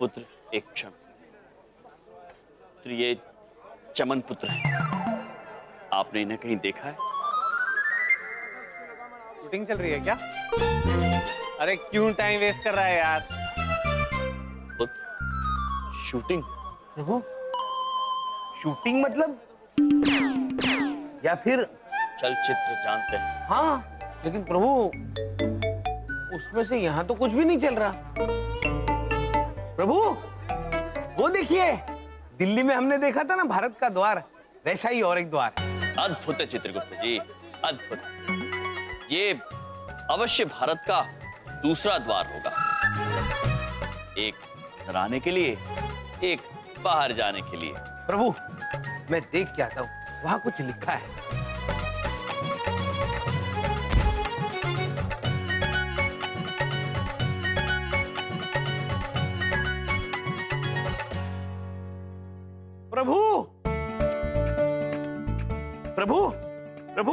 पुत्र एक क्षण। तो ये चमन पुत्र है, आपने इन्हें कहीं देखा है? शूटिंग चल रही है क्या? अरे क्यों टाइम वेस्ट कर रहा है यार? पुत्र शूटिंग? प्रभु, शूटिंग मतलब या फिर चलचित्र जानते हैं? हाँ, लेकिन प्रभु उसमें से यहाँ तो कुछ भी नहीं चल रहा। प्रभु वो देखिए, दिल्ली में हमने देखा था ना भारत का द्वार, वैसा ही और एक द्वार। अद्भुत है चित्रगुप्त जी, अद्भुत। ये अवश्य भारत का दूसरा द्वार होगा, एक अंदर आने के लिए, एक बाहर जाने के लिए। प्रभु मैं देख के आता हूँ, वहां कुछ लिखा है। प्रभु प्रभु प्रभु,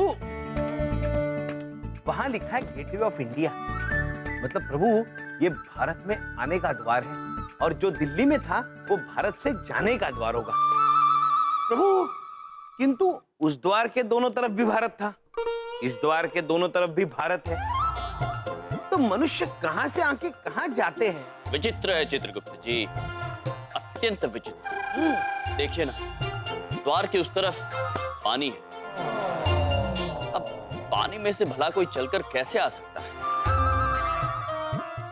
वहां लिखा है गेटवे ऑफ इंडिया। मतलब प्रभु ये भारत में आने का द्वार है, और जो दिल्ली में था वो भारत से जाने का द्वार होगा। प्रभु किंतु उस द्वार के दोनों तरफ भी भारत था, इस द्वार के दोनों तरफ भी भारत है, तो मनुष्य कहां से आके कहां जाते हैं? विचित्र है चित्रगुप्त जी, अत्यंत विचित्र। देखिए ना, द्वार के उस तरफ पानी है। अब पानी में से भला कोई चलकर कैसे आ सकता है?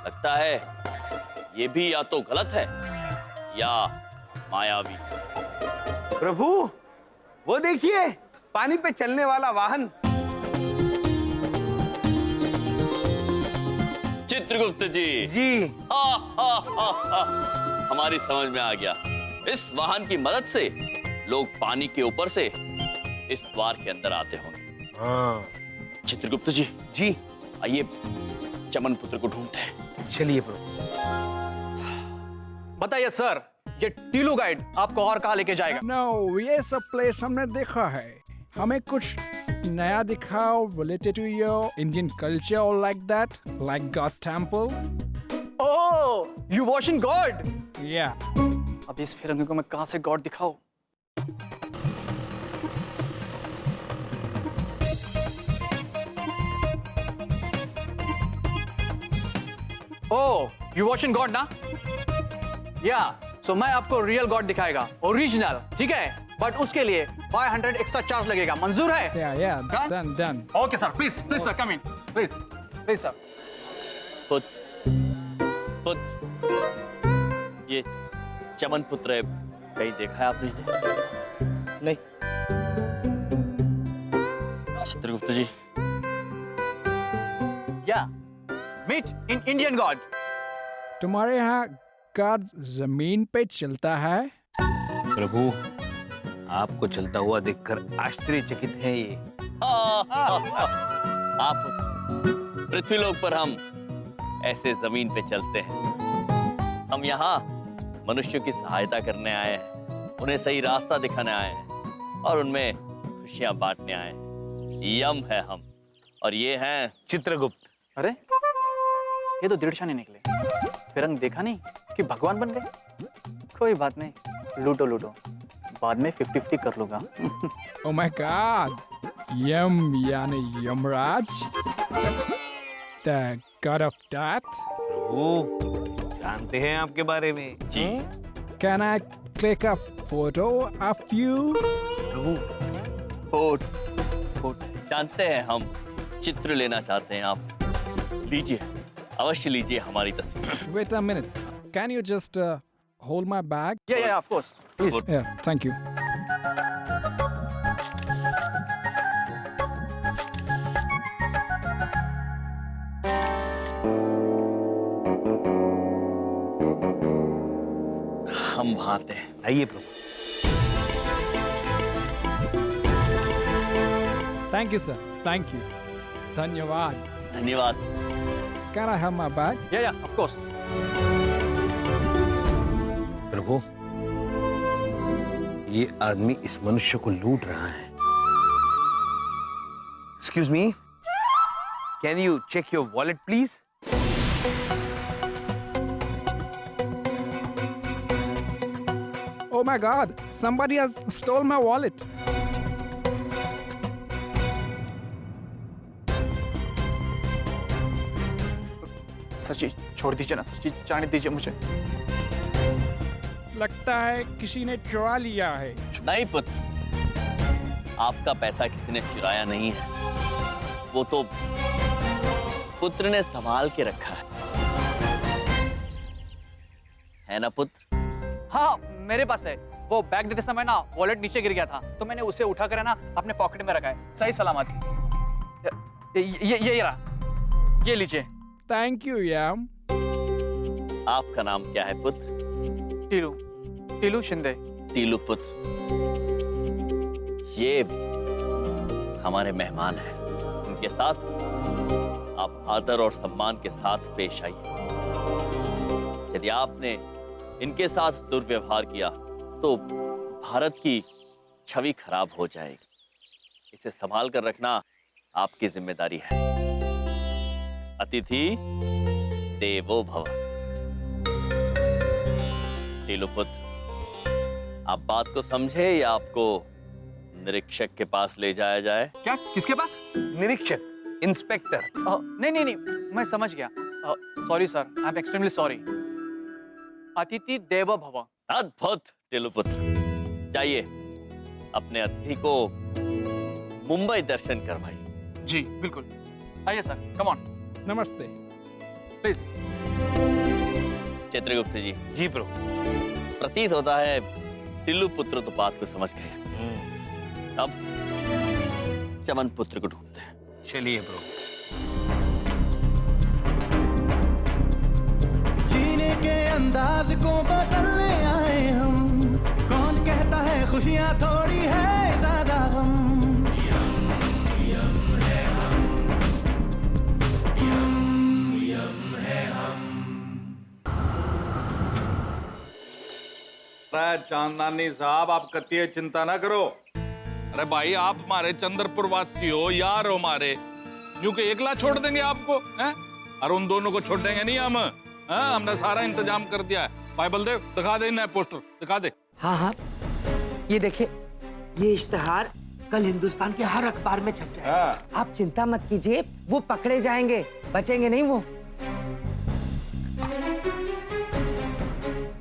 लगता है ये भी या तो गलत है या मायावी। प्रभु वो देखिए, पानी पे चलने वाला वाहन। चित्रगुप्त जी जी हमारी समझ में आ गया। इस वाहन की मदद से लोग पानी के ऊपर से इस द्वार के अंदर आते होंगे। हाँ चित्रगुप्त जी, जी आइए चमन पुत्र को ढूंढते हैं। चलिए प्रभु। बताइए सर, ये टीलू गाइड आपको और कहाँ लेके जाएगा? नो, ये सब प्लेस हमने देखा है, हमें कुछ नया दिखाओ related to your Indian culture or like that, like God temple. Oh, you watching God? Yeah. अब इस फिरंगी को मैं कहाँ से गॉड दिखाऊं? ओह, you watching God ना? Yeah, so मैं आपको रियल गॉड दिखाएगा, ओरिजिनल, ठीक है? बट उसके लिए 500 एक्स्ट्रा चार्ज लगेगा, मंजूर है? Yeah, Done? done. Okay sir, please sir, come in, please sir. ये चमन पुत्र है, कहीं देखा है आपने इन्हें? नहीं। चित्रगुप्त जी, Yeah, meet in Indian God. तुम्हारे यहाँ God जमीन पे चलता है? प्रभु आपको चलता हुआ देखकर आश्चर्यचकित है ये। आप पृथ्वीलोक पर, हम ऐसे जमीन पे चलते हैं। हम यहाँ मनुष्यों की सहायता करने आए हैं, उन्हें सही रास्ता दिखाने आए हैं और उनमें खुशियां बांटने आए हैं। यम है हम, और ये हैं चित्रगुप्त। अरे ये तो 1.5 नहीं निकले, फिरंग देखा नहीं कि भगवान बन गए। कोई बात नहीं, लूटो लूटो, बाद में 50-50 कर लूंगा। Oh my God. Yum यानी Yamraj, the God of death. प्रभु जानते हैं आपके बारे में जी। Can I click a photo of you? प्रभु। फोट जानते हैं हम, चित्र लेना चाहते हैं आप। लीजिए, अवश्य लीजिए हमारी तस्वीर। Wait a minute. Can you just hold my bag? Yeah, of course. Please. Yeah, thank you. हम भाते हैं। आइए प्रभु। Thank you, sir. Thank you. धन्यवाद. धन्यवाद। Can I have my bag? Yeah, of course. प्रभु ये आदमी इस मनुष्य को लूट रहा है। Excuse me, can you check your wallet please? Oh my God! Somebody has stole my wallet. Sir ji छोड़ दीजिए ना सर जी, जाने दीजिए मुझे। लगता है किसी ने चुरा लिया है। नहीं पुत्र, आपका पैसा किसी ने चुराया नहीं है, वो तो पुत्र ने संभाल के रखा है ना पुत्र? हाँ मेरे पास है। वो बैग देते समय ना वॉलेट नीचे गिर गया था, तो मैंने उसे उठा कर है ना अपने पॉकेट में रखा है, सही सलामत। ये रहा, ये लीजिए। Thank you, Yam. आपका नाम क्या है पुत्र? टीलू, टीलू शिंदे। टीलू पुत्र, ये हमारे मेहमान हैं, उनके साथ आप आदर और सम्मान के साथ पेश आइए। यदि आपने इनके साथ दुर्व्यवहार किया तो भारत की छवि खराब हो जाएगी। इसे संभाल कर रखना आपकी जिम्मेदारी है। अतिथि देवो भव। टीलू पुत्र, आप बात को समझे या आपको निरीक्षक के पास ले जाया जाए? क्या? किसके पास? निरीक्षक, इंस्पेक्टर। नहीं, मैं समझ गया। Sorry sir, I am extremely sorry. अतिथि देवो भव। अद्भुत टीलू पुत्र, जाइए अपने अतिथि को मुंबई दर्शन करवाइए। जी बिल्कुल, आइए सर, कम ऑन। नमस्ते। प्लीज। चित्रगुप्त जी, जी प्रभु। प्रतीत होता है टीलू पुत्र तो बात को समझ गए। अब चमन पुत्र को ढूंढते हैं। चलिए प्रभु। जीने के अंदाज को बदलने आए हम, कौन कहता है खुशियां थोड़ी है ज्यादा हम। अरे चांदनी साहब, आप कतिये चिंता ना करो। अरे भाई, आप हमारे चंद्रपुर वासी हो, यार हो हमारे, यूं के एकला छोड़ देंगे आपको हैं? और उन दोनों को छोड़ देंगे नहीं हम। हमने सारा इंतजाम कर दिया है। भाई बलदेव, दिखा दे नया पोस्टर, दिखा दे। हाँ, ये देखिए, ये इश्तेहार कल हिंदुस्तान के हर अखबार में छप जाएगा। आप चिंता मत कीजिए, वो पकड़े जाएंगे, बचेंगे नहीं वो।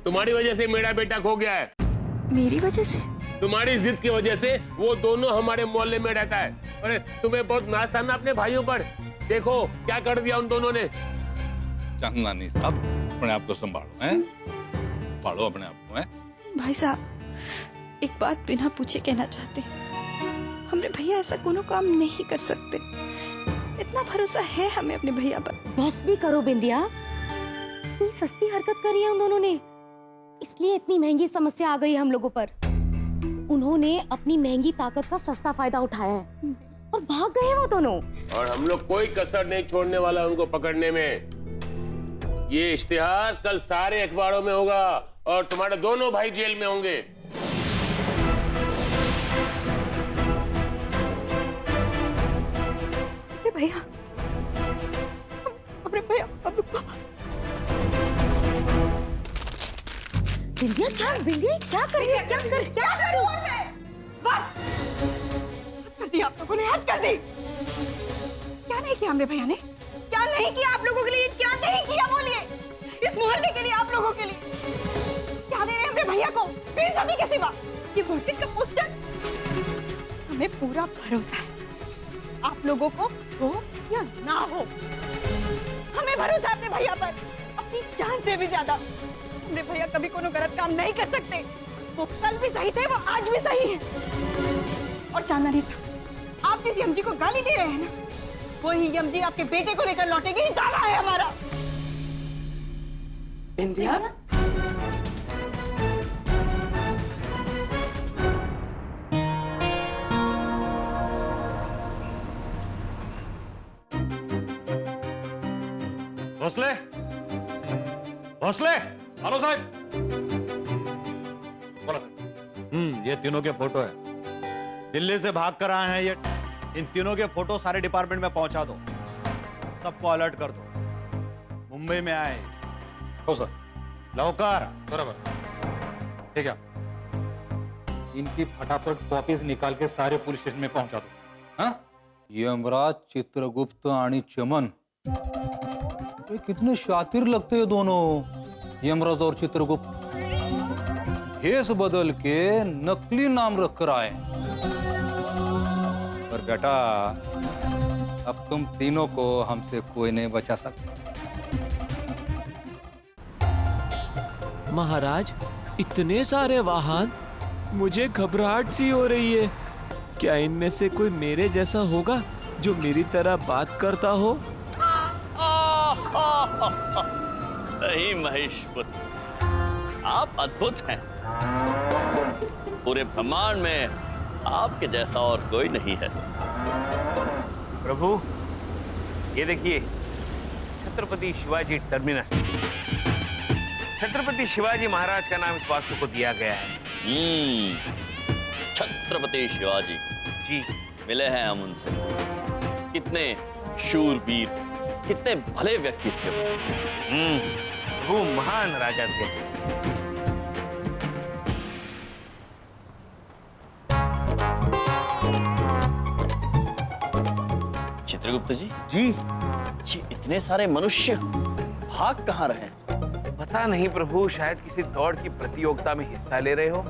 तुम्हारी वजह से मेरा बेटा खो गया है। मेरी वजह से? तुम्हारी जिद की वजह से वो दोनों हमारे मोहल्ले में रहता है। अरे तुम्हें बहुत नाज था ना अपने भाइयों पर, देखो क्या कर दिया उन दोनों ने। चांदनी साहब, अपने आप को संभालो, हैं? संभालो अपने आप को, हैं? भाई साहब, एक बात बिना पूछे कहना चाहते, हमरे भैया ऐसा कोनो काम नहीं कर सकते। इतना भरोसा है हमें अपने भैया पर। बस भी करो बिंदिया, इतनी सस्ती हरकत करी है उन दोनों ने, इसलिए इतनी महंगी समस्या आ गई हम लोगों पर। उन्होंने अपनी महंगी ताकत का सस्ता फायदा उठाया है और भाग गए वो दोनों। और हम लोग कोई कसर नहीं छोड़ने वाला उनको पकड़ने में। ये इश्तिहार कल सारे अखबारों में होगा और तुम्हारे दोनों भाई जेल में होंगे। भैया, अपने भैया, बिंदिया क्या कर रही है? क्या बस कर दी आप लोगों ने, हद कर दी। क्या नहीं किया हमरे भैया ने? क्या नहीं किया आप लोगों के लिए? क्या नहीं किया बोलिए, इस मोहल्ले के लिए, आप लोगों के लिए क्या दे रहे हैं हमरे भैया को बेइज्जती के सिवा? ये वोटेड का पोस्टर। हमें पूरा भरोसा है आप लोगों को हो या ना हो, हमें भरोसा है अपने भैया पर, अपनी जान से भी ज्यादा। अपने भैया कभी कोनो गलत काम नहीं कर सकते। वो कल भी सही थे, वो आज भी सही है। और चांदनी साहब, आप जिस यमजी को गाली दे रहे हैं ना, वही यमजी आपके बेटे को लेकर लौटेगी, ये दावा है हमारा। बिंदिया, भोसले, भोसले। हेलो साहब। ये तीनों के फोटो है, दिल्ली से भाग कर आए हैं ये। इन तीनों के फोटो सारे डिपार्टमेंट में पहुंचा दो, सबको अलर्ट कर दो। मुंबई में आए हो सर। लवकर। बराबर, ठीक है। इनकी फटाफट कॉपीज निकाल के सारे पुलिस स्टेशन में पहुंचा दो। हाँ? यमराज, चित्रगुप्त आणि चमन, ये कितने शातिर लगते हैं दोनों, यमराज और चित्रगुप्त। भेष बदल के नकली नाम रख कर आए। पर बेटा, अब तुम तीनों को हमसे कोई नहीं बचा सकता। महाराज, इतने सारे वाहन, मुझे घबराहट सी हो रही है। क्या इनमें से कोई मेरे जैसा होगा जो मेरी तरह बात करता हो? नहीं महेश पुत्र, आप अद्भुत हैं। पूरे ब्रह्मांड में आपके जैसा और कोई नहीं है। प्रभु, ये देखिए, छत्रपति शिवाजी टर्मिनस। छत्रपति शिवाजी महाराज का नाम इस वास्तु को दिया गया है। छत्रपति शिवाजी जी, मिले हैं हम उनसे। कितने शूरवीर, कितने भले व्यक्ति थे। वो महान राजा थे। चित्रगुप्त जी, जी, ये इतने सारे मनुष्य भाग कहाँ रहे? पता नहीं प्रभु, शायद किसी दौड़ की प्रतियोगिता में हिस्सा ले रहे हो।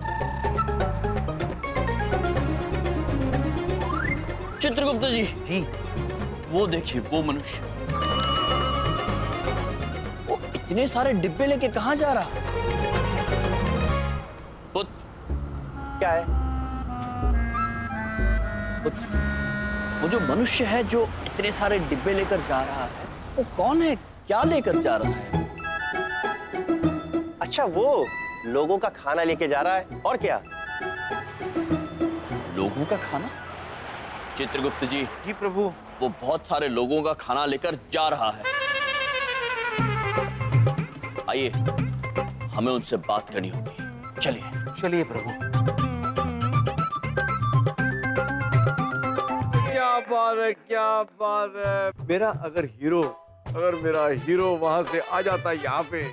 चित्रगुप्त जी, जी, वो देखिए, वो मनुष्य, वो इतने सारे डिब्बे लेके कहाँ जा रहा? पुत्र, क्या है? पुत्र, वो जो मनुष्य है जो इतने सारे डिब्बे लेकर जा रहा है, वो कौन है? क्या लेकर जा रहा है? अच्छा, वो लोगों का खाना लेके जा रहा है, और क्या? लोगों का खाना? चित्रगुप्त जी, जी प्रभु, वो बहुत सारे लोगों का खाना लेकर जा रहा है। आइए, हमें उनसे बात करनी होगी। चलिए। चलिए प्रभु। क्या बात है, क्या बात है। मेरा हीरो वहां से आ जाता यहाँ पे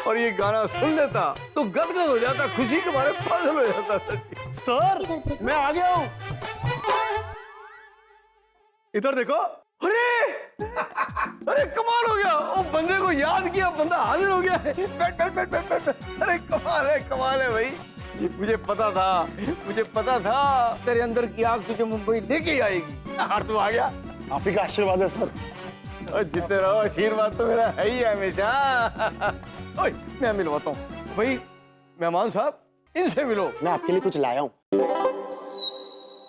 और ये गाना सुन लेता तो गदगद हो जाता, खुशी के मारे पागल हो जाता। सर, मैं आ गया हूँ। इधर देखो। अरे कमाल हो गया, वो बंदे को याद किया, बंदा हाजिर हो गया। बैठ बैठ बैठ बैठ बैठ। अरे कमाल है भाई। मुझे पता था तेरे अंदर की आग तुझे मुंबई लेके आएगी। हार तू आ गया। आप ही का आशीर्वाद है सर। और जीते रहो, आशीर्वाद तो मेरा है ही हमेशा। ओए, मैं मिलवाता हूँ भाई। मेहमान साहब, इनसे मिलो। मैं आपके लिए कुछ लाया हूँ,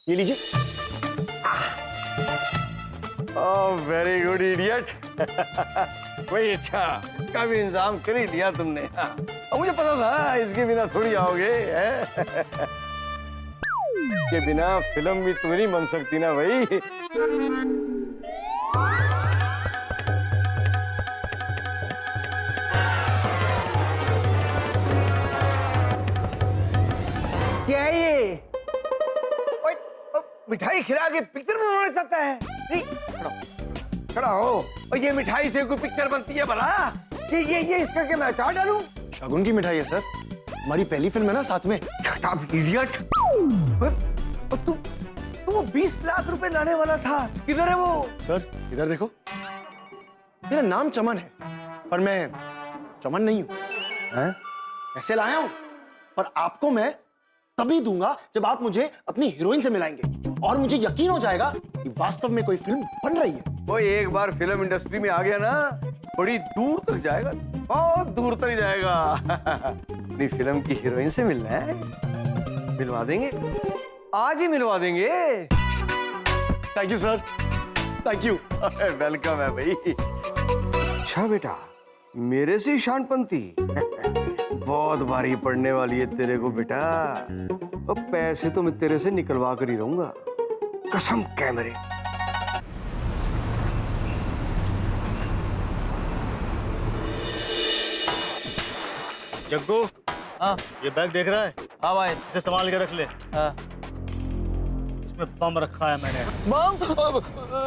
ये लीजिए। ओह, वेरी गुड इडियट। वही, अच्छा, इसका भी इंतजाम कर ही लिया तुमने। और मुझे पता था इसके बिना थोड़ी आओगे। इसके बिना फिल्म भी तुम्हें नहीं बन सकती ना भाई। क्या है ये? मिठाई खिला के पिक्चर बनाना चाहता है? नहीं, खड़ा हो। और ये मिठाई से कोई पिक्चर बनती है भला? ये इसका क्या मैं अचार डालूं? शगुन की मिठाई है सर, हमारी पहली फिल्म है ना साथ में। Shut up, idiot! तू वो 20 लाख रुपए लाने वाला था, किधर है वो? सर इधर देखो, मेरा नाम चमन है पर मैं चमन नहीं हूँ। ऐसे लाया हूँ, पर आपको मैं तभी दूंगा जब आप मुझे अपनी हीरोइन से मिलाएंगे और मुझे यकीन हो जाएगा कि वास्तव में कोई फिल्म बन रही है। वो एक बार फिल्म इंडस्ट्री में आ गया ना, बड़ी दूर तक जाएगा, बहुत दूर तक जाएगा। अपनी फिल्म की हीरोइन से मिलना है, मिलवा देंगे, आज ही मिलवा देंगे। Thank you sir, thank you. Welcome है भाई। अच्छा बेटा, मेरे से शानपंती बहुत भारी पड़ने वाली है तेरे को बेटा। और पैसे तो मैं तेरे से निकलवा कर ही रहूंगा, कसम कैमरे। जग्गू, हाँ ये बैग देख रहा है? हाँ भाई। इसे संभाल के रख ले। हाँ। इसमें बम रखा है मैंने। बम?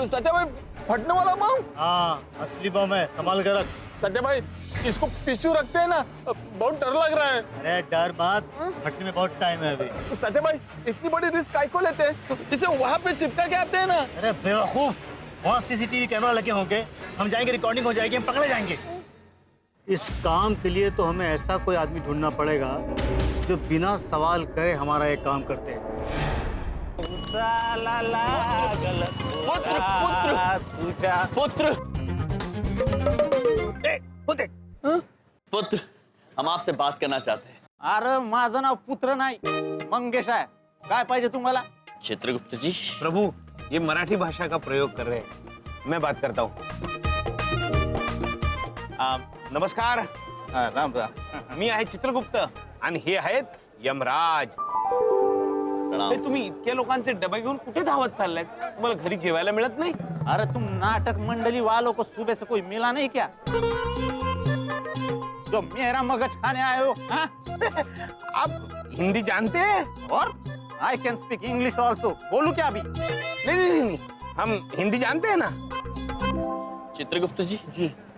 सत्या भाई, फटने वाला बम? हाँ, असली बम है, संभाल के रख। सत्या भाई इसको पिछू रखते हैं ना, बहुत डर लग रहा है। अरे डर बात, फटने में बहुत टाइम है अभी। सत्या भाई इतनी बड़ी रिस्क काहे को लेते हैं, इसे वहां पे चिपका के आते हैं ना। अरे बेवकूफ, वहाँ सीसीटीवी कैमरा लगे होंगे, हम जाएंगे, रिकॉर्डिंग हो जाएगी, हम पकड़े जाएंगे। इस काम के लिए तो हमें ऐसा कोई आदमी ढूंढना पड़ेगा जो बिना सवाल करे हमारा ये काम करते हैं। पुत्र पुत्र, हम आपसे बात करना चाहते हैं। अरे माझं नाव पुत्र नाही, मंगेश आहे. काय पाहिजे तुम्हाला? चित्रगुप्त जी। प्रभु, ये मराठी भाषा का प्रयोग कर रहे हैं, मैं बात करता हूँ। नमस्कार. राम राम. मी आहे चित्रगुप्त आणि हे आहेत यमराज. हे तुम्ही इतक्या लोकांचे डबे घेऊन कुठे धावत चाललाय? तुम्हाला घरी जेवायला मिळत नाही? अरे तुम नाटक मंडली वालों को सुबह से कोई मिला नहीं क्या, जो मेरा मगज खाने आए हो? हाँ? आप हिंदी जानते हैं? और I can speak English also. बोलू क्या अभी? नहीं, हम हिंदी जानते हैं ना. चित्रगुप्त जी,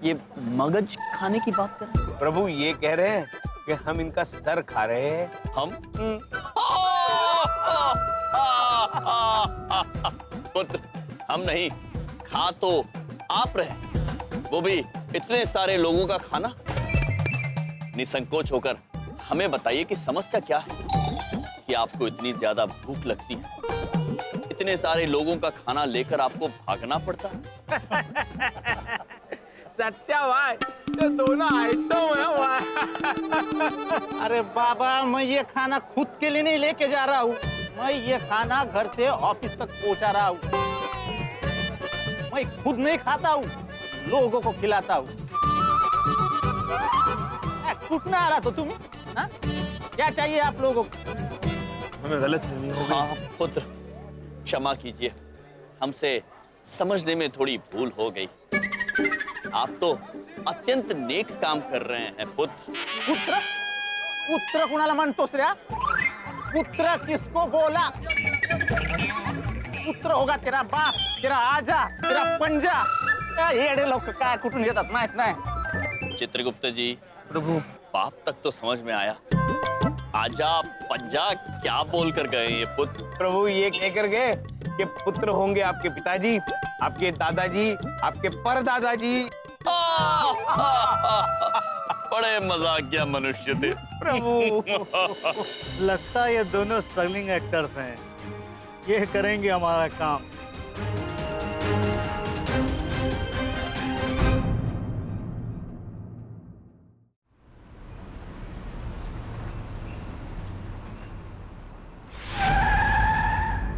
ये मगज खाने की बात कर रहे हैं? प्रभु ये कह रहे हैं कि हम इनका सर खा रहे हैं. हम? पुत्र, हम नहीं, खा तो आप रहे, वो भी इतने सारे लोगों का खाना. निसंकोच होकर हमें बताइए कि समस्या क्या है कि आपको इतनी ज्यादा भूख लगती है, इतने सारे लोगों का खाना लेकर आपको भागना पड़ता है. सत्या भाई, ये दोनों आइटम है. अरे बाबा, मैं ये खाना खुद के लिए नहीं लेके जा रहा हूँ, मैं ये खाना घर से ऑफिस तक पहुँचा रहा हूँ. मैं खुद नहीं खाता हूँ, लोगों को खिलाता हूँ. कुटना आ रहा तो तुम, हाँ? क्या चाहिए आप लोगों को? हमें गलतफहमी हो गई. हाँ पुत्र, क्षमा कीजिए, हमसे समझने में थोड़ी भूल हो गई. आप तो अत्यंत नेक काम कर रहे हैं पुत्र. पुत्र? पुत्र कुणाला म्हणतोस रे? पुत्र किसको बोला? पुत्र होगा तेरा बाप, तेरा आजा, तेरा पंजा. येडे लोक काय कुठून येतात माहित नाही. चित्रगुप्त जी, प्रभु बाप तक तो समझ में आया, आजा पंजा क्या बोल कर गए ये पुत्र? प्रभु ये कहकर गए कि पुत्र होंगे आपके पिताजी, आपके दादाजी, आपके परदादाजी. बड़े मजाकिया मनुष्य थे प्रभु. लगता है ये दोनों स्ट्रगलिंग एक्टर्स हैं, ये करेंगे हमारा काम.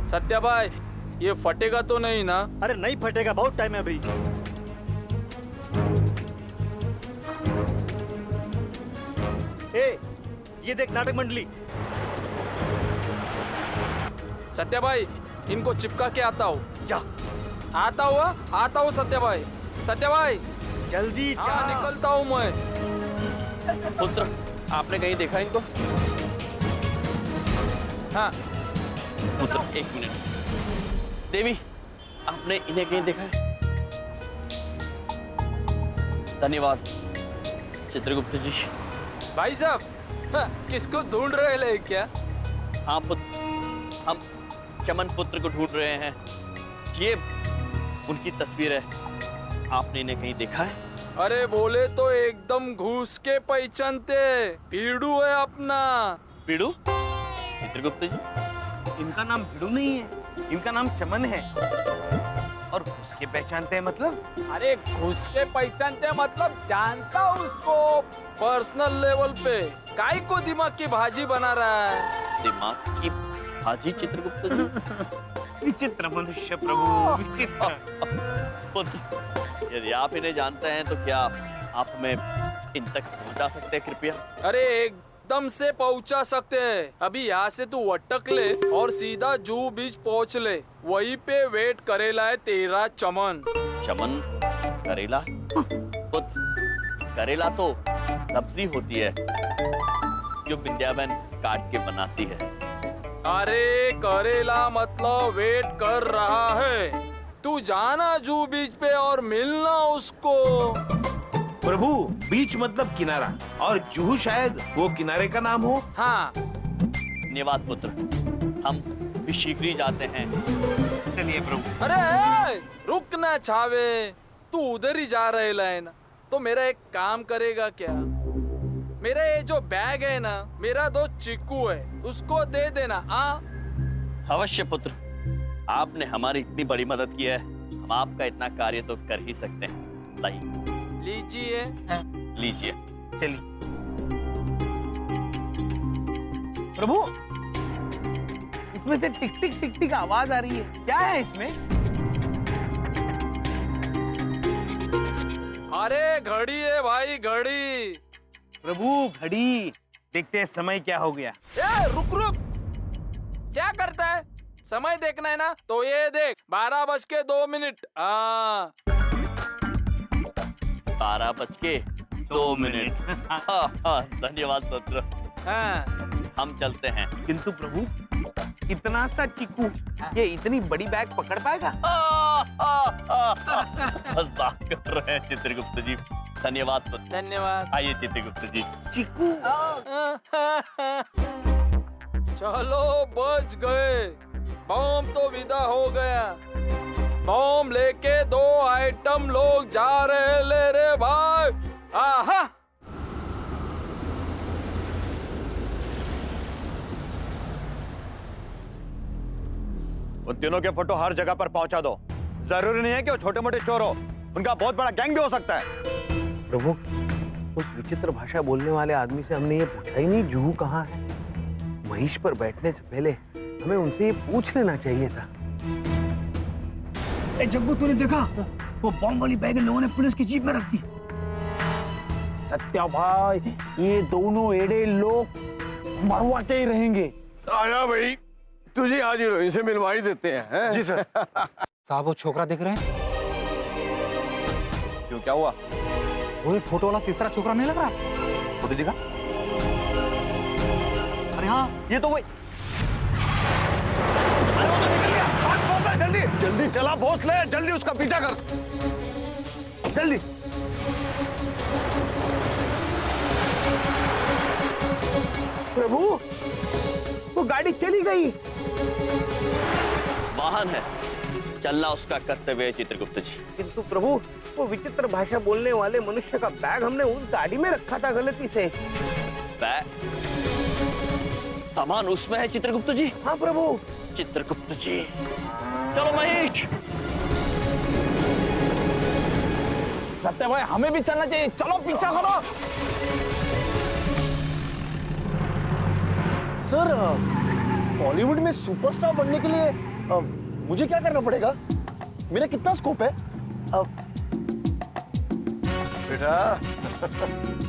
सत्या भाई, ये फटेगा तो नहीं ना? अरे नहीं फटेगा, बहुत टाइम है अभी. ये देख नाटक मंडली. सत्या भाई, इनको चिपका के आता हूँ. जा. आता हूँ सत्या भाई. सत्या भाई, जल्दी जा. हाँ, निकलता हूँ मैं. पुत्र, आपने कहीं देखा इनको? हाँ. पुत्र, एक मिनट. देवी, आपने इन्हें कहीं देखा है? धन्यवाद चित्रगुप्त जी. भाई साहब, हाँ, किसको ढूंढ रहे हैं क्या? हाँ पुत्र, हम चमन पुत्र को ढूंढ रहे हैं. ये उनकी तस्वीर है. आपने इन्हें कहीं देखा है? अरे बोले तो एकदम घुस के पहचानते. पीड़ू है अपना. पीड़ू? चित्रगुप्त जी, इनका नाम भिड़ू नहीं है, इनका नाम चमन है. और उसके पहचानते हैं मतलब? अरे घुस के पहचानते मतलब जानता हूँ उसको पर्सनल लेवल पे. काय को दिमाग की भाजी बना रहा है? दिमाग की भाजी? चित्रगुप्त जी, विचित्र मनुष्य प्रभु, विचित्र. पुत्र, यदि आप इन्हें जानते हैं तो क्या आप हमें इन तक पहुंचा सकते हैं कृपया? अरे एकदम से पहुंचा सकते हैं. अभी यहाँ से तू अटक ले और सीधा जू बीच पहुंच ले. वहीं पे वेट करेला है तेरा चमन. चमन? करेला? पुत्र, करेला तो सब्जी होती है जो विद्याबेन काट के बनाती है. अरे करेला मतलब वेट कर रहा है. तू जाना जू बीच पे और मिलना उसको. प्रभु बीच मतलब किनारा, और जुहू शायद वो किनारे का नाम हो। हाँ धन्यवाद पुत्र, हम भी शीघ्र ही जाते हैं। चलिए प्रभु। अरे रुक ना छावे, तू उधर ही जा रहे लाइन, तो मेरा एक काम करेगा क्या? मेरा ये जो बैग है ना, मेरा दोस्त चिक्कू है, उसको दे देना। अवश्य पुत्र, आपने हमारी इतनी बड़ी मदद की है, हम आपका इतना कार्य तो कर ही सकते हैं। लाइए। लीजिए। लीजिए। चलिए। प्रभु इसमें से टिक टिक टिक टिक आवाज आ रही है, क्या है इसमें? अरे घड़ी है भाई, घड़ी। प्रभु घड़ी, देखते हैं समय क्या हो गया। रुक रुक, क्या करता है? समय देखना है ना, तो ये देख 12:02। 12:02। धन्यवाद पुत्र। हम चलते हैं। किंतु प्रभु इतना सा चिक्कू ये इतनी बड़ी बैग पकड़ पाएगा? मजाक कर रहे हैं चित्रगुप्त जी। धन्यवाद पुत्र। धन्यवाद। आइए चित्रगुप्त जी। चिक्कू। चलो बच गए, बम तो विदा हो गया। बम लेके 2 आइटम लोग जा रहे ले रे भाई। आहा। उन तीनों के फोटो हर जगह पर पहुंचा दो। जरूरी नहीं है कि वो छोटे मोटे चोर हो, उनका बहुत बड़ा गैंग भी हो सकता है। प्रभु उस विचित्र भाषा बोलने वाले आदमी से हमने ये पूछा ही नहीं जुहू कहाँ है। महिष पर बैठने से पहले हमें उनसे ये पूछ लेना चाहिए था। जग्गू तूने देखा वो बम वाली बैग लोगों ने पुलिस की जीप में रख दी। सत्या भाई, ये दोनों एड़े लोग मरवा के ही रहेंगे। आया भाई, तुझे आज हीरोइन से मिलवा ही देते हैं। जी सर। साहब वो छोकरा दिख रहे हैं? क्यों, क्या हुआ? वही फोटो वाला तीसरा छोकरा नहीं लग रहा? फोटो दिखा? अरे हाँ, ये तो वही। अरे वो तो निकल गया। भाग, जल्दी जल्दी चला, बॉस ले, जल्दी उसका पीछा कर, जल्दी। प्रभु वो गाड़ी चली गई। वाहन है, चलना उसका कर्तव्य है चित्रगुप्त जी। किंतु प्रभु वो विचित्र भाषा बोलने वाले मनुष्य का बैग हमने उस गाड़ी में रखा था गलती से। बैग? सामान उसमें है चित्रगुप्त जी? हाँ प्रभु। चित्रगुप्त जी, चलो महेश। सत्या भाई, हमें भी चलना चाहिए, चलो पीछा करो। सर, बॉलीवुड में सुपरस्टार बनने के लिए मुझे क्या करना पड़ेगा? मेरा कितना स्कोप है? बेटा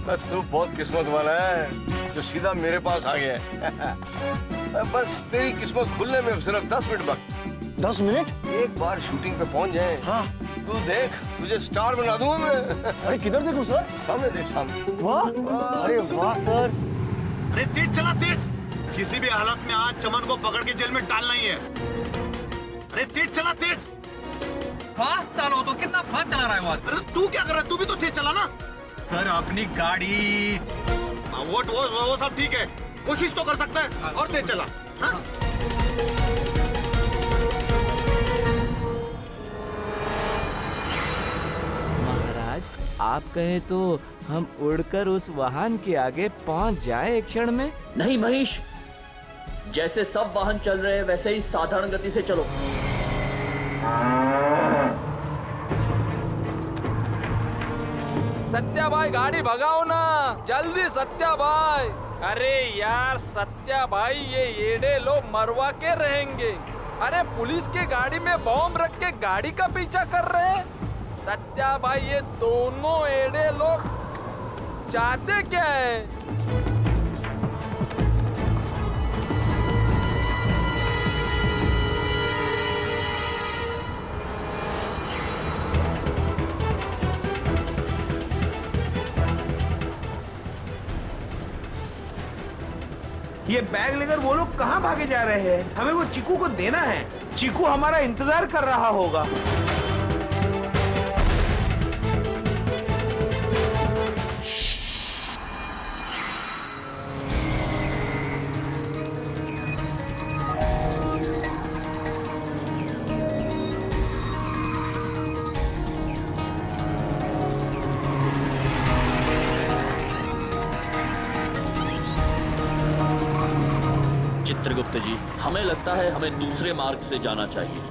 तू बहुत किस्मत वाला है जो सीधा मेरे पास आ गया है। बस तेरी किस्मत खुलने में सिर्फ 10 मिनट बाकी। 10 मिनट? एक बार शूटिंग पे पहुंच जाए, हाँ, तू देख, तुझे स्टार बना दूंगा मैं। अरे किधर देखूं सर? सामने देख, सामने। वाह, अरे वाह सर। अरे तेज चला, तेज। किसी भी हालत में आज चमन को पकड़ के जेल में डालना ही है। अरे तेज चला, तेज। फास्ट चलो तो, कितना फास्ट चला रहा है वो? अरे तू क्या कर रहा है? तू भी तो तेज चला ना। सर अपनी गाड़ी। वो सब ठीक है, कोशिश तो कर सकता है, और तेज चला। हाँ? महाराज, आप कहे तो हम उड़कर उस वाहन के आगे पहुंच जाए एक क्षण में? नहीं महेश, जैसे सब वाहन चल रहे हैं वैसे ही साधारण गति से चलो। सत्या भाई, गाड़ी भगाओ ना जल्दी, सत्या भाई। अरे यार सत्या भाई, ये येड़े लोग मरवा के रहेंगे। अरे पुलिस के गाड़ी में बॉम्ब रख के गाड़ी का पीछा कर रहे हैं। सत्या भाई, ये दोनों एड़े लोग चाहते क्या है? ये बैग लेकर वो लोग कहाँ भागे जा रहे हैं? हमें वो चीकू को देना है। चीकू हमारा इंतजार कर रहा होगा। चित्रगुप्त जी, हमें लगता है हमें दूसरे मार्ग से जाना चाहिए।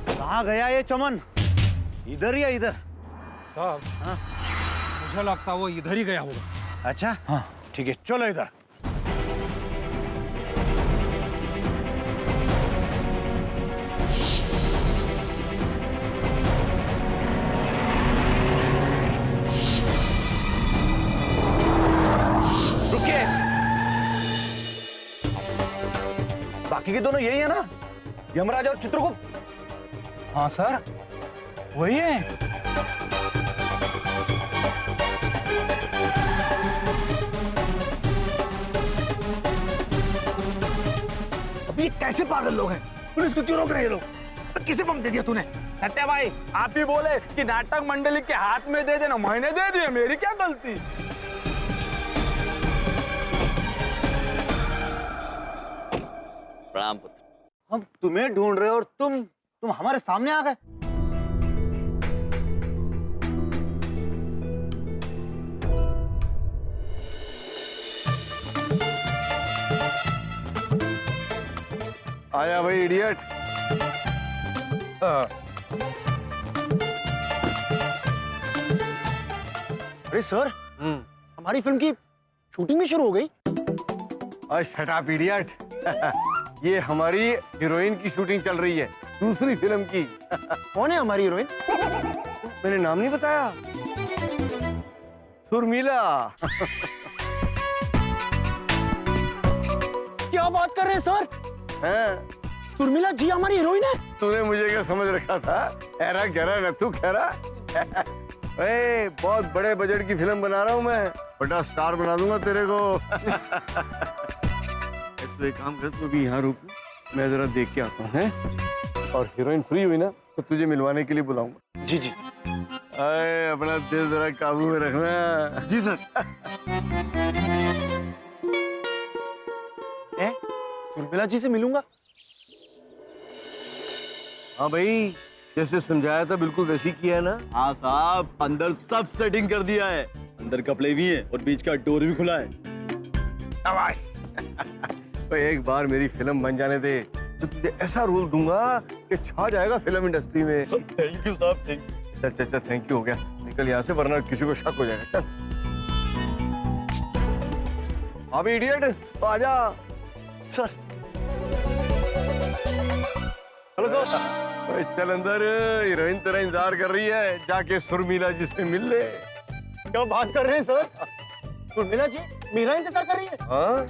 कहाँ गया ये चमन? इधर या इधर? साहब, हाँ? मुझे लगता है वो इधर ही गया होगा। अच्छा, हाँ ठीक है, चलो इधर। रुकिए। बाकी के दोनों यही है ना, यमराज और चित्रगुप्त? हाँ सर, वही है। अब ये कैसे पागल लोग हैं? पुलिस को क्यों रोक रहे हैं ये लोग? किसे बम दे दिया तूने? सत्या भाई, आप ही बोले कि नाटक मंडली के हाथ में दे देना, मैंने दे दिया, मेरी क्या गलती? प्रणाम पुत्र। हम तुम्हें ढूंढ रहे हो और तुम हमारे सामने आ गए। आया भाई इडियट। अरे सर, हमारी फिल्म की शूटिंग भी शुरू हो गई। Shut up idiot. ये हमारी हीरोइन की शूटिंग चल रही है, दूसरी फिल्म की। कौन है हमारी हीरोइन? मैंने नाम नहीं बताया। सुरमीला। क्या बात कर रहे हैं सर? हाँ? सुरमिला जी हमारी हीरोइन है? तूने मुझे क्या समझ रखा था? ऐरा गहरा नथु खैरा। ए, बहुत बड़े बजट की फिल्म बना रहा हूँ मैं, बड़ा स्टार बना दूंगा तेरे को। तो एक काम कर, तू भी यहाँ रुक, मैं जरा देख के आता हूँ, हैं? और हीरोइन फ्री हुई ना तो तुझे मिलवाने के लिए बुलाऊंगा। जी जी। अरे अपना दिल जरा काबू में रखना। जी सर। सुरमिला जी से मिलूंगा? हाँ भाई, जैसे समझाया था बिल्कुल वैसे ही किया है ना? हाँ साहब, अंदर सब सेटिंग कर दिया है। अंदर कपड़े भी हैं और बीच का डोर भी खुला है। तो एक बार मेरी फिल्म बन जाने दे तो तुझे ऐसा रोल दूंगा कि छा जाएगा फिल्म इंडस्ट्री में। थैंक यू साहब, थैंक यू। चल थैंक यू हो गया, निकल यहाँ से वरना किसी को शक हो जाएगा। चल अभी इडियट, तो आजा। सर। Hello sir. चल अंदर, हीरोइन तेरा इंतजार कर रही है, जाके सुरमीला जी से मिल ले। क्या बात कर रहे हैं सर? सुरमिला जी मेरा इंतजार कर रही है? हाँ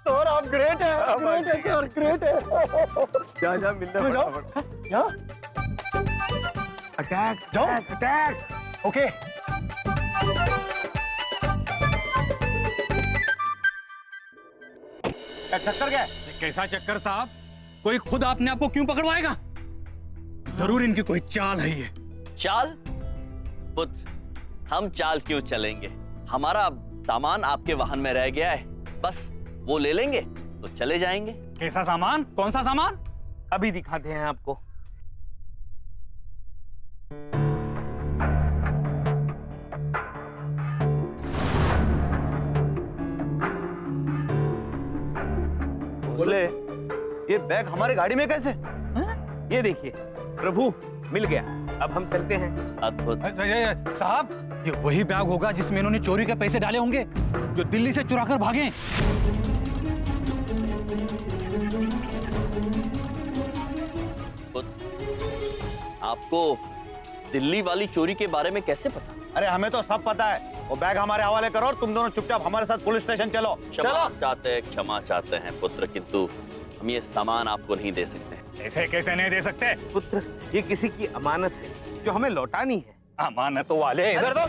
सर आप ग्रेट है, ग्रेट है सर, ग्रेट है। जा मिलने जाओ। क्या? अटैक जाओ। अटैक। ओके। चक्कर क्या है? कैसा चक्कर साहब? कोई खुद अपने आप को क्यों पकड़वाएगा? जरूर इनकी कोई चाल है ये। चाल? पुत्र, हम चाल क्यों चलेंगे? हमारा सामान आपके वाहन में रह गया है, बस वो ले लेंगे तो चले जाएंगे। कैसा सामान? कौन सा सामान? अभी दिखाते हैं आपको। बोले, ये बैग हमारे गाड़ी में कैसे? ये देखिए प्रभु, मिल गया। अब हम चलते हैं। अद्भुत। साहब, ये वही बैग होगा जिसमें इन्होंने चोरी के पैसे डाले होंगे, जो दिल्ली से चुरा कर भागे। आपको दिल्ली वाली चोरी के बारे में कैसे पता? अरे हमें तो सब पता है। वो बैग हमारे हवाले करो और तुम दोनों चुपचाप हमारे साथ पुलिस स्टेशन चलो। क्षमा चाहते हैं पुत्र, किंतु हम ये सामान आपको नहीं दे सकते। ऐसे कैसे नहीं दे सकते? पुत्र, ये किसी की अमानत है जो हमें लौटानी है। अमानत वाले इधर दो।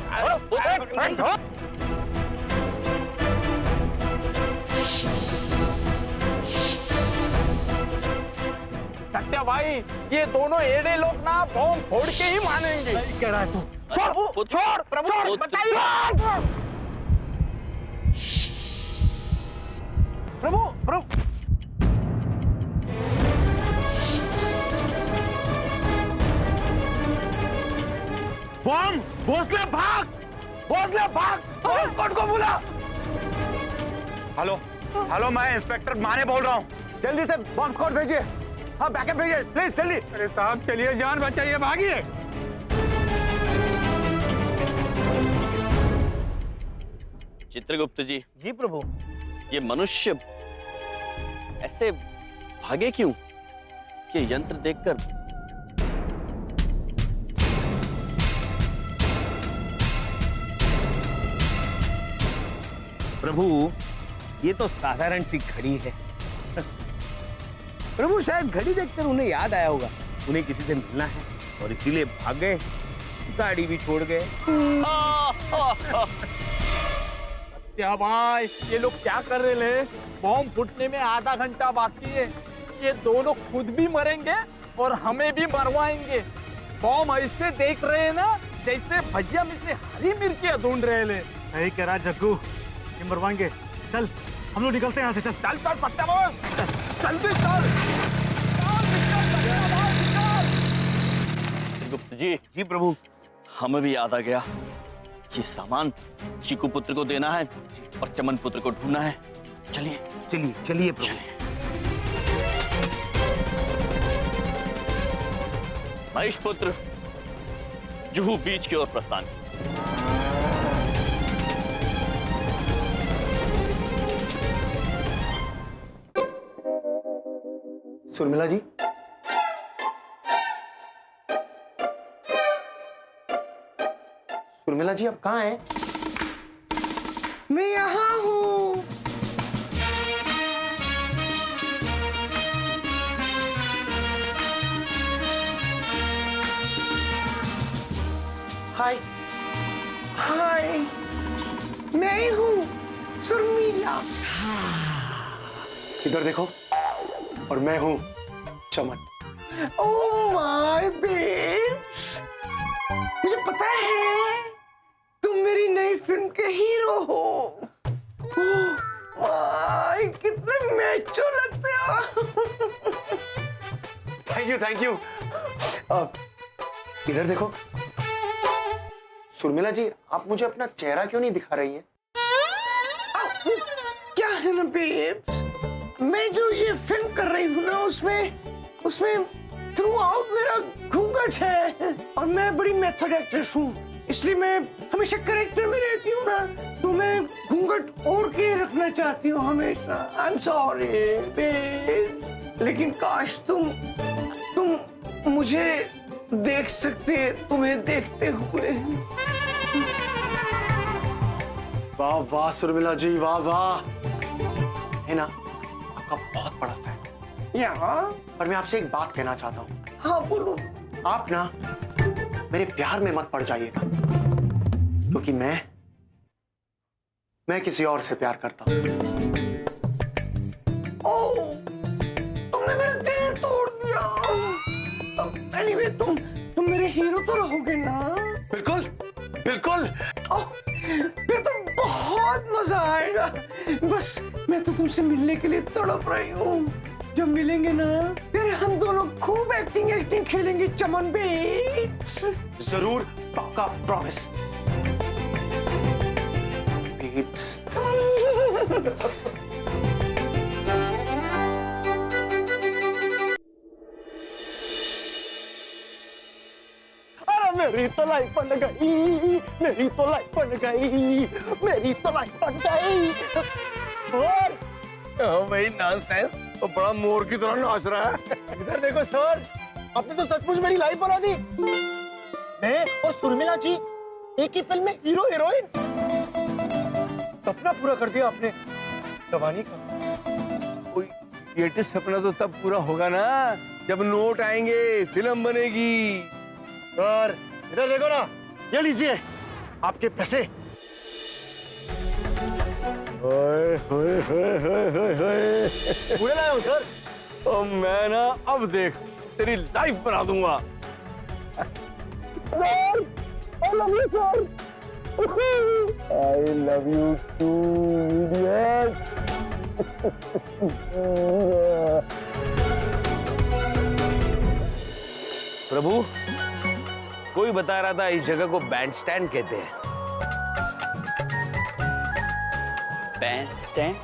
सत्या सत्या भाई, ये दोनों एड़े लोग ना बॉम्ब फोड़ के ही मानेंगे। कह रहा है तू? छोड़ छोड़ प्रभु, बताइए। प्रभु प्रभु बॉम्ब! भोसले भाग! भोसले भाग! कौन को बुला? हेलो हेलो, मैं इंस्पेक्टर माने बोल रहा हूँ। जल्दी से बॉम्ब स्क्वाड भेजिए। हाँ, बैकअप भेजिए प्लीज, जल्दी। अरे साहब चलिए, जान बचाइए, भागिए। चित्रगुप्त जी, जी प्रभु। ये मनुष्य ऐसे भागे क्यों? ये यंत्र देखकर प्रभु, ये तो साधारण सी घड़ी है। प्रभु, शायद घड़ी देखकर उन्हें याद आया होगा उन्हें किसी से मिलना है और इसीलिए भाग गए, गाड़ी भी छोड़ गए। सत्या भाई, ये लोग क्या कर रहे हैं? बॉम्ब फूटने में आधा घंटा बाकी है। ये दोनों खुद भी मरेंगे और हमें भी मरवाएंगे। बॉम्ब ऐसे देख रहे हैं ना जैसे भजिया में से हरी मिर्चियां ढूंढ रहे हैं। सही कह रहा है जग्गू, ये मरवाएंगे। चल हम लोग निकलते हैं यहाँ से। चल चल चल सत्या भाई, जल्दी चल। चित्रगुप्त जी, जी प्रभु। हमें भी याद आ गया, ये सामान चीकू पुत्र को देना है और चमन पुत्र को ढूंढना है। चलिए चलिए चलिए प्रभु। महेश पुत्र, जुहू बीच की ओर प्रस्थान। सुरमिला जी, सुरमिला जी, आप कहाँ हैं? मैं यहाँ हूँ। हाय हाय, मैं हूँ सुरमिला। इधर देखो, और मैं हूँ चमन। ओह माय बेब, मुझे पता है तुम मेरी नई फिल्म के हीरो हो। ओह माय, कितने मैचो लगते हो। Thank you. इधर देखो। सुरमिला जी, आप मुझे अपना चेहरा क्यों नहीं दिखा रही हैं? क्या है ना बेब्स, मैं जो ये फिल्म कर रही हूँ ना, उसमें थ्रू आउट मेरा घूंघट है और मैं बड़ी मेथड एक्ट्रेस हूँ, इसलिए मैं हमेशा करेक्टर में रहती हूँ ना, तो मैं घूंघट ओढ़ के रखना चाहती हूँ हमेशा। आई एम सॉरी बेब, लेकिन काश तुम मुझे देख सकते, तुम्हें देखते हुए। वाह वाह सुरमिला जी, वाह वाह। है ना, आपका बहुत बड़ा फैन। यहाँ पर मैं आपसे एक बात कहना चाहता हूँ। हाँ बोलो। आप ना मेरे प्यार में मत पड़ जाइएगा, क्योंकि मैं किसी और से प्यार करता हूँ। ओह, तुमने मेरा दिल तोड़ दिया। एनीवे, तुम मेरे हीरो तो रहोगे ना? बिल्कुल बिल्कुल। फिर तो बहुत मजा आएगा। बस मैं तो तुमसे मिलने के लिए तड़प रही हूँ। जब मिलेंगे ना, फिर हम दोनों खूब एक्टिंग खेलेंगे चमन बेब्स। जरूर, पक्का, प्रॉमिस बेब्स। मेरी तो लाइफ बन गई, मेरी तो लाइफ बन गई, मेरी तो लाइफ बन गई। और भाई नॉनसेंस, तो बड़ा मोर की तरह नाच रहा है। इधर देखो सर, आपने तो सचमुच मेरी लाइफ बना दी। मैं और सुरमिला जी एक ही फिल्म में हीरो हीरोइन। सपना पूरा कर दिया आपने जवानी का। कोई क्रिएटिव सपना तो तब पूरा होगा ना जब नोट आएंगे, फिल्म बनेगी। सर इधर देखो ना, ये लीजिए आपके पैसे। ओए होए होए होए होए होए। पूरे लाया हूँ सर। तो मैं ना अब देख तेरी लाइफ बना दूंगा। I love you, sir. I love you too, idiot. प्रभु, कोई बता रहा था इस जगह को बैंड स्टैंड कहते हैं। Band stand?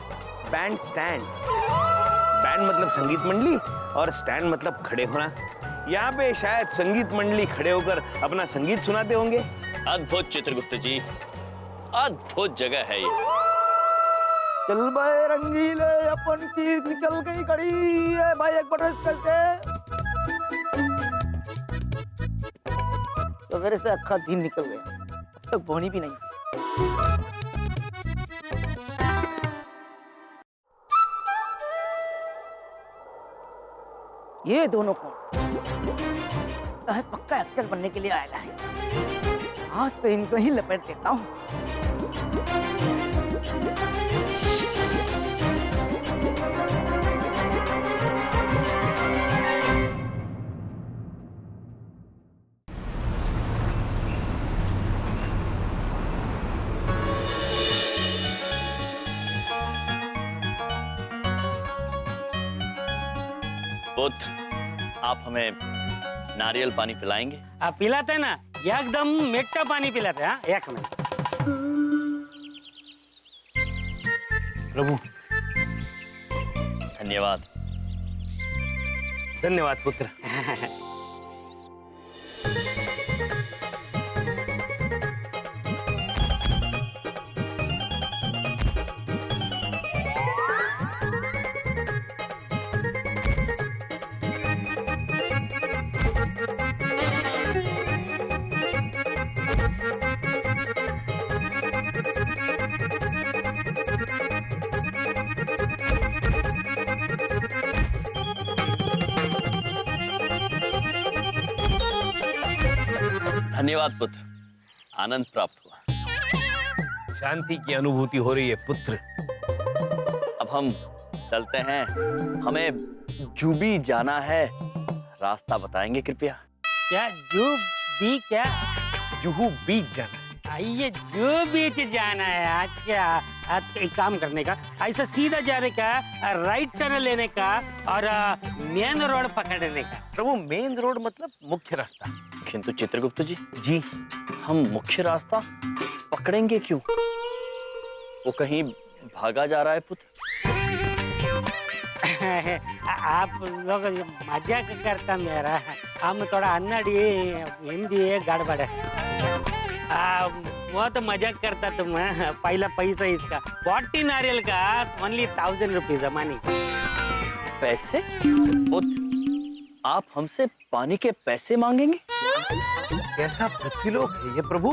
Band stand. Band मतलब संगीत मंडली और स्टैंड मतलब खड़े होना। यहाँ पे शायद संगीत मंडली खड़े होकर अपना संगीत सुनाते होंगे। अद्भुत चित्रगुप्त जी, अद्भुत जगह है ये। चल भाई रंगीले, अपन की निकल गई कड़ी है भाई, एक बार रेस्ट करते। तो मेरे से अक्खा दिन निकल गया, अब तक बोनी भी नहीं। ये दोनों को पक्का एक्टर बनने के लिए आया है। आज तो इनको ही लपेट देता हूँ। पुत्र, आप हमें नारियल पानी पिलाएंगे? आप पिलाते हैं ना, एकदम मीठा पानी पिलाते हैं। एक मिनट। प्रभु, धन्यवाद। धन्यवाद पुत्र। धन्यवाद पुत्र, आनंद प्राप्त हुआ। शांति की अनुभूति हो रही है पुत्र। अब हम चलते हैं, हमें जूबी जाना है, रास्ता बताएंगे कृपया? क्या जू बी? क्या जुहू बीच जाना? ये जू बीच जाना है। अच्छा, एक काम करने का, ऐसा सीधा जाने का, राइट टर्न लेने का और मेन रोड पकड़ने का। प्रभु, मेन रोड मतलब मुख्य रास्ता। किंतु चित्रगुप्त जी, जी, हम मुख्य रास्ता पकड़ेंगे क्यों? वो कहीं भागा जा रहा है पुत्र। आप लोग मजाक करता मेरा, हम थोड़ा अन्नड़ी हिंदी गड़बड़ है। वो तो मजाक करता तुम। पहला पैसा इसका 40 नारियल का ओनली 1000 रुपीज मनी। पैसे? पुत्र, आप हमसे पानी के पैसे मांगेंगे? कैसा पृथ्वीलोक है ये प्रभु,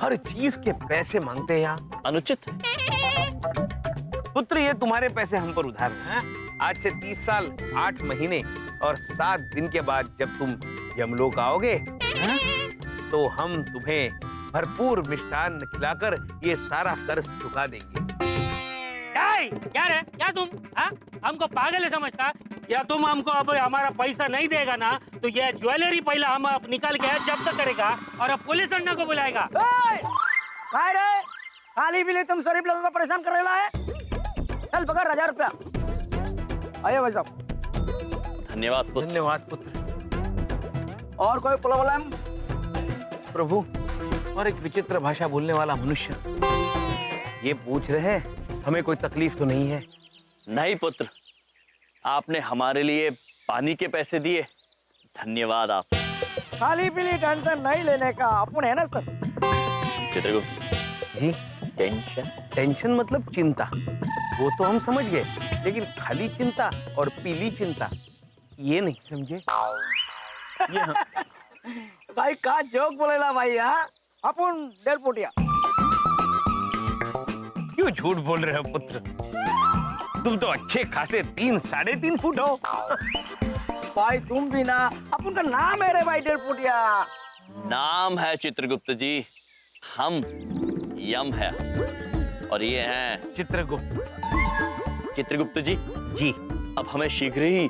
हर चीज के पैसे मांगते हैं यहाँ। अनुचित पुत्र, ये तुम्हारे पैसे हम पर उधार हैं। आज से 30 साल 8 महीने और 7 दिन के बाद जब तुम यमलोक आओगे तो हम तुम्हें भरपूर मिष्टान्न खिलाकर ये सारा कर्ज चुका देंगे। क्या रे? क्या तुम हमको पागल है समझता? या तुम हमको अब हमारा पैसा नहीं देगा ना तो ये ज्वेलरी पहला हम निकाल के जब्त करेगा और अब पुलिस अन्ना को बुलाएगा। काय रे? खाली भी ले तुम गरीब लोगों को परेशान कर रहा है। चल पकड़ 1000 रुपया। आइए भाई साहब। धन्यवाद पुत्र। धन्यवाद पुत्र। और कोई प्रॉब्लम? प्रभु, और एक विचित्र भाषा बोलने वाला मनुष्य ये पूछ रहे हैं, हमें कोई तकलीफ तो नहीं है? नहीं पुत्र, आपने हमारे लिए पानी के पैसे दिए, धन्यवाद आप। खाली पीली टेंशन नहीं लेने का, अपन है ना सर। चित्रगुप्त जी, टेंशन? टेंशन मतलब चिंता, वो तो हम समझ गए, लेकिन खाली चिंता और पीली चिंता ये नहीं समझे। भाई का जोक बोलेला भाई? अपन 1.5 फुटिया। क्यों झूठ बोल रहे हो पुत्र? तुम तो अच्छे खासे 3 साढ़े 3 फुट हो। भाई तुम भी ना, अपन का नाम है रे भाई 1.5 फुटिया। नाम है चित्रगुप्त जी, हम यम है और ये हैं चित्रगुप्त। चित्रगुप्त जी, जी, अब हमें शीघ्र ही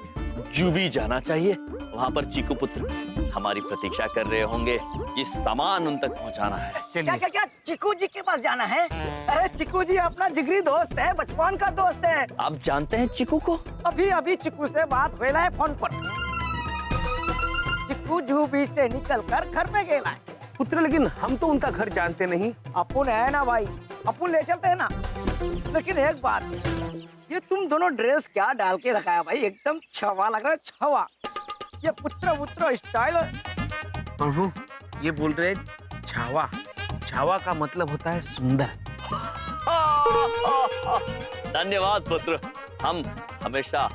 जुबी जाना चाहिए। वहां पर चीकू पुत्र हमारी प्रतीक्षा कर रहे होंगे। ये सामान उन तक पहुंचाना है। क्या क्या क्या चिकू जी के पास जाना है? अरे चिकू जी अपना जिगरी दोस्त है, बचपन का दोस्त है। आप जानते हैं चिकू को? अभी अभी चिकू से बात हुई है फोन पर। चिकू जूबी से निकल कर घर पे गया है। पुत्र लेकिन हम तो उनका घर जानते नहीं। अपुन है ना भाई, अपुन ले चलते हैं ना। लेकिन एक बात, ये तुम दोनों ड्रेस क्या डाल के रखा है भाई? एकदम छवा लग रहा है, छवा। ये पुत्र स्टाइल। प्रभु ये बोल रहे छावा, छावा का मतलब होता है सुंदर। धन्यवाद पुत्र, हम हमेशा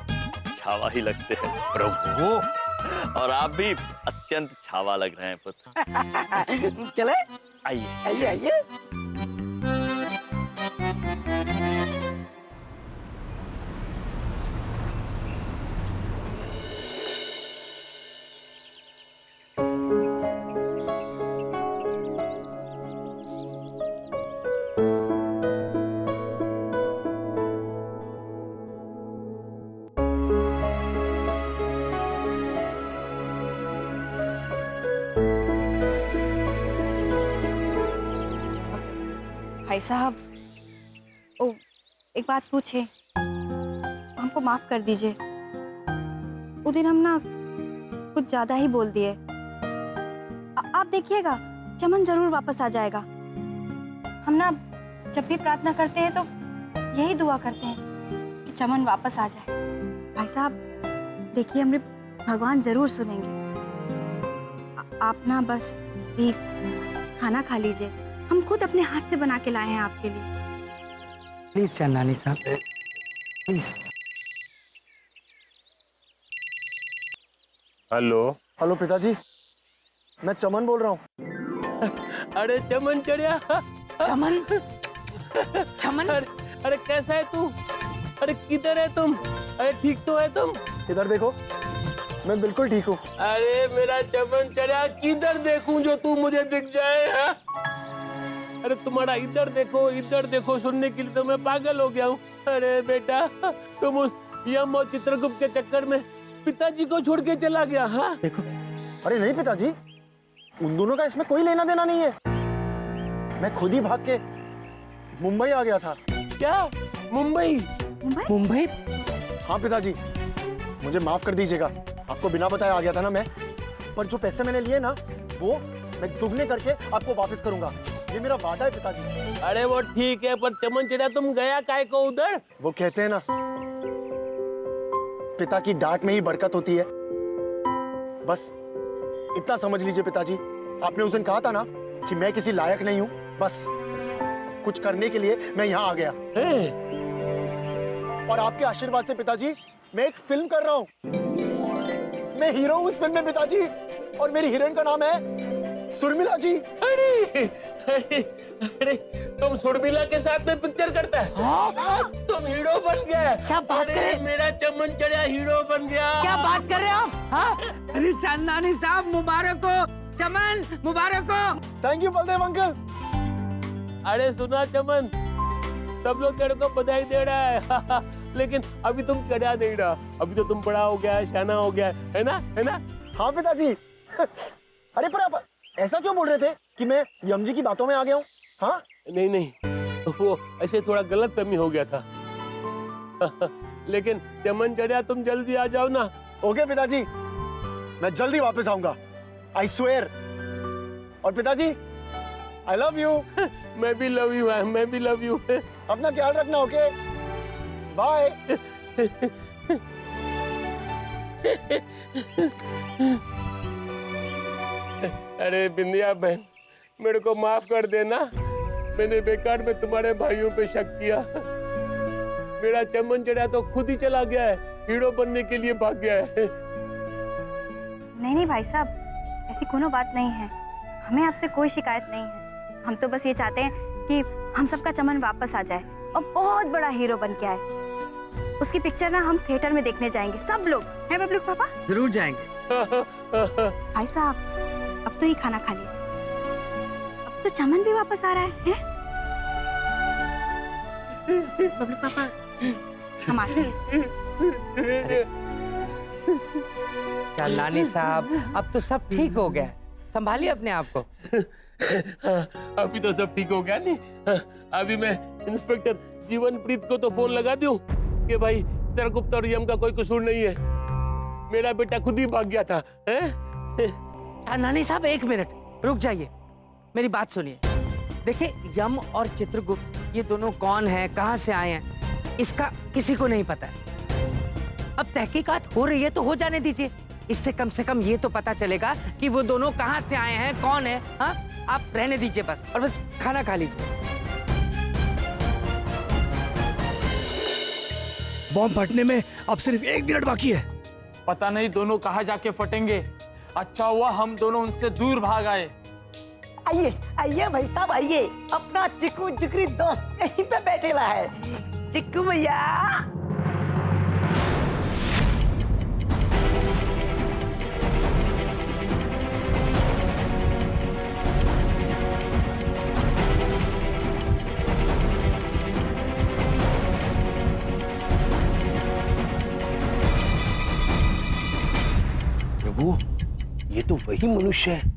छावा ही लगते हैं प्रभु। और आप भी अत्यंत छावा लग रहे हैं पुत्र। चले आइए आइए आइए। भाई साहब, ओ एक बात पूछे, हमको माफ कर दीजिए। वो दिन हम ना कुछ ज्यादा ही बोल दिए। आप देखिएगा चमन जरूर वापस आ जाएगा। हम ना जब भी प्रार्थना करते हैं तो यही दुआ करते हैं कि चमन वापस आ जाए। भाई साहब देखिए, हमें भगवान जरूर सुनेंगे। आप ना बस भी खाना खा लीजिए, हम खुद अपने हाथ से बना के लाए हैं आपके लिए। प्लीज चंदानी साहब, प्लीज। हेलो हेलो पिताजी, मैं चमन बोल रहा हूँ। अरे चमन चढ़िया। चमन चमन, अरे कैसा है तू? अरे किधर है तुम? अरे ठीक तो है तुम? इधर देखो, मैं बिल्कुल ठीक हूँ। अरे मेरा चमन चढ़िया, किधर देखूं जो तू मुझे दिख जाए? हा? अरे तुम्हारा इधर देखो सुनने के लिए तो मैं पागल हो गया हूँ। अरे बेटा, तुम उस यम और चित्रगुप्त के चक्कर में पिताजी को छोड़ के चला गया। हाँ देखो, अरे नहीं पिताजी, उन दोनों का इसमें कोई लेना देना नहीं है। मैं खुद ही भाग के मुंबई आ गया था। क्या? मुंबई? मुंबई? हाँ पिताजी, मुझे माफ कर दीजिएगा, आपको बिना बताए आ गया था ना मैं। पर जो पैसे मैंने लिए ना, वो मैं दुगने करके आपको वापस करूंगा, ये मेरा वादा है पिताजी। अरे वो ठीक है, पर चमन चढ़िया तुम गया काहे को उधर? वो कहते हैं ना, पिता की डांट में ही बरकत होती है। बस इतना समझ लीजिए पिताजी, आपने उस दिन कहा था ना कि मैं किसी लायक नहीं हूँ, बस कुछ करने के लिए मैं यहाँ आ गया। और आपके आशीर्वाद से पिताजी मैं एक फिल्म कर रहा हूँ। मैं हीरो हूँ उस फिल्म में पिताजी, और मेरी हीरोइन का नाम है सुरमिला जी। अरे अरे अरे, तुम सुरमिला के साथ में पिक्चर करता है? हाँ? तुम हीरो बन गया। क्या बात कर रहे हैं? मेरा चमन चढ़िया हीरो बन गया। क्या बात कर रहे हो आप? हाँ? अरे चंदानी साहब मुबारक हो, चमन मुबारक हो। Thank you Baldev uncle. अरे सुना चमन, सब लोग तेरे को बधाई दे रहा है। लेकिन अभी तुम चढ़ा नहीं रहा, अभी तो तुम बड़ा हो गया है, शाना हो गया है ना? है ना? हाँ पिताजी। अरे पर आप ऐसा क्यों बोल रहे थे कि मैं यम जी की बातों में आ गया हूँ? हाँ नहीं नहीं, वो ऐसे थोड़ा गलत फहमी हो गया था। लेकिन चमन चढ़िया तुम जल्दी आ जाओ ना। ओके पिताजी, मैं जल्दी वापस आऊंगा, आई स्वेयर। और पिताजी, आई लव यू। मैं भी लव यू, मैं भी लव यू। अपना ख्याल रखना, ओके? बाय। अरे बिंदिया बहन, मेरे को माफ कर देना, मैंने बेकार में तुम्हारे भाइयों पे शक किया। मेरा चमन चढ़िया तो खुद ही चला गया है, हीरो बनने के लिए भाग गया है। नहीं नहीं भाई साहब, ऐसी कोनो बात नहीं है, हमें आपसे कोई शिकायत नहीं है। हम तो बस ये चाहते हैं कि हम सबका चमन वापस आ जाए और बहुत बड़ा हीरो बन के आए। उसकी पिक्चर ना हम थिएटर में देखने जाएंगे, सब लोग। हैं बबलू पापा? जरूर जाएंगे। भाई साहब, अब तो ही खाना खा लीजिए, अब तो चमन भी वापस आ रहा है? बबलू पापा, हम आते हैं। चांदनी साहब, अब तो सब ठीक हो गया, संभालिए अपने आप को। हाँ, अभी तो सब ठीक हो गया नहीं। हाँ, अभी मैं इंस्पेक्टर जीवनप्रीत को तो फोन लगा दूं कि भाई चित्रगुप्त और यम का कोई कसूर नहीं है, मेरा बेटा खुद ही भाग गया था। नानी साहब एक मिनट रुक जाइए, मेरी बात सुनिए। देखिए, यम और चित्रगुप्त ये दोनों कौन हैं, कहां से आए हैं, इसका किसी को नहीं पता है। अब तहकीकात हो रही है तो हो जाने दीजिए, इससे कम से कम ये तो पता चलेगा कि वो दोनों कहां से आए हैं, कौन है। हाँ, आप रहने दीजिए बस, और बस खाना खा लीजिए। बॉम्ब फटने में अब सिर्फ 1 मिनट बाकी है। पता नहीं दोनों कहाँ जाके फटेंगे। अच्छा हुआ हम दोनों उनसे दूर भाग आए। आइए आइए भाई साहब आइए, अपना चिकू जिगरी दोस्त यहीं पे बैठेला है। चिकू भैया, प्रभु, ये तो वही मनुष्य है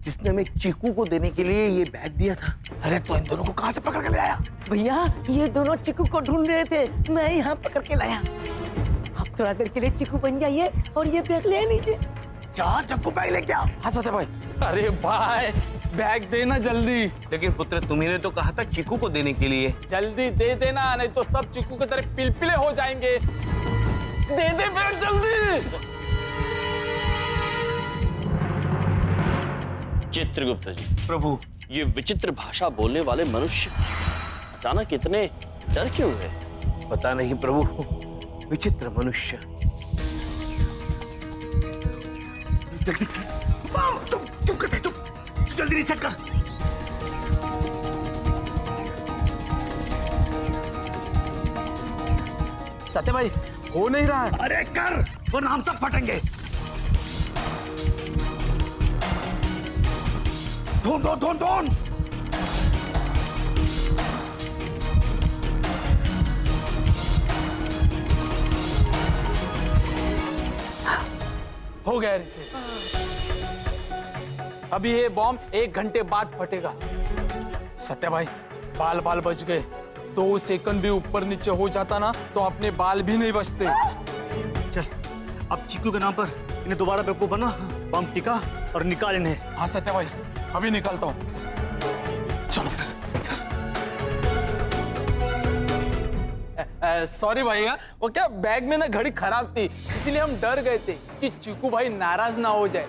जिसने हमें चीकू को देने के लिए ये बैग दिया था। अरे तो इन दोनों को कहां से पकड़ कर ले आया? भैया ये दोनों चिकू को ढूंढ रहे थे, मैं यहाँ पकड़ के लाया। आप थोड़ा देर के लिए चिकू बन जाइए और ये बैग ले लीजिए। जहाँ चक्कू बैग लेके आओ। हाँ सत्या भाई। अरे भाई बैग देना जल्दी। लेकिन पुत्र, तुम्ही ने तो कहा था चीकू को देने के लिए। जल्दी दे देना, नहीं तो सब चिकू की तरह पिलपिले हो जाएंगे। दे दे बैग जल्दी। चित्रगुप्त जी, प्रभु, ये विचित्र भाषा बोलने वाले मनुष्य अचानक इतने डर क्यों हुए? पता नहीं प्रभु, विचित्र मनुष्य। जल्दी चुप कर, चुप, जल्दी रीसेट कर। सत्या भाई हो नहीं रहा है। अरे कर, वरना हम सब फटेंगे। ढूंढ ढूंढ ढूंढ ढूंढ। हो गया रिसेट। अभी ये बॉम्ब 1 घंटे बाद फटेगा। सत्या भाई बाल बाल बच गए। 2 सेकंड भी ऊपर नीचे हो जाता ना तो अपने बाल भी नहीं बचते। चल, अब चीकू के नाम पर इन्हें दोबारा बेवकूफ बना, बम टिका और निकाल इन्हें। हाँ सत्या भाई, अभी निकलता हूँ। चलो। सॉरी भैया, वो क्या बैग में ना घड़ी खराब थी, इसलिए हम डर गए थे कि चिकू भाई नाराज ना हो जाए।